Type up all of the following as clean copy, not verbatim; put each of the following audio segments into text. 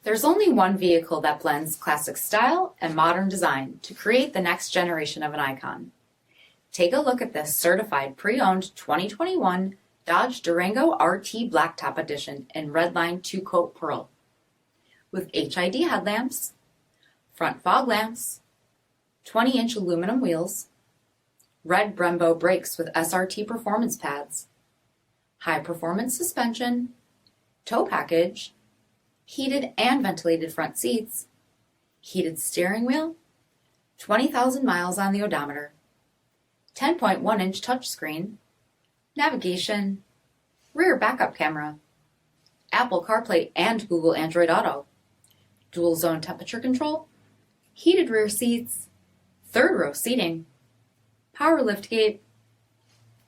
There's only one vehicle that blends classic style and modern design to create the next generation of an icon. Take a look at this certified pre-owned 2021 Dodge Durango RT Blacktop Edition in Redline 2-Coat Pearl. With HID headlamps, front fog lamps, 20-inch aluminum wheels, red Brembo brakes with SRT performance pads, high-performance suspension, tow package, heated and ventilated front seats, heated steering wheel, 20,000 miles on the odometer, 10.1-inch touchscreen, navigation, rear backup camera, Apple CarPlay and Google Android Auto, dual zone temperature control, heated rear seats, third row seating, power liftgate,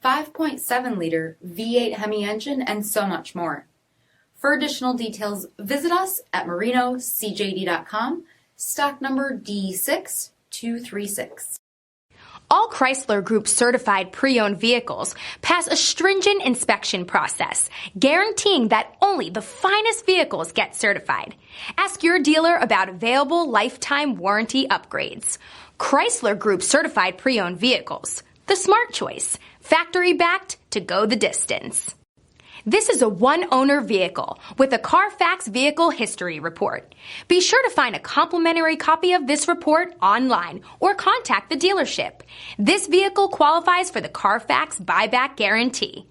5.7-liter V8 HEMI engine, and so much more. For additional details, visit us at marinocjd.com, stock number D6236. All Chrysler Group certified pre-owned vehicles pass a stringent inspection process, guaranteeing that only the finest vehicles get certified. Ask your dealer about available lifetime warranty upgrades. Chrysler Group certified pre-owned vehicles, the smart choice, factory-backed to go the distance. This is a one-owner vehicle with a CARFAX vehicle history report. Be sure to find a complimentary copy of this report online or contact the dealership. This vehicle qualifies for the CARFAX buyback guarantee.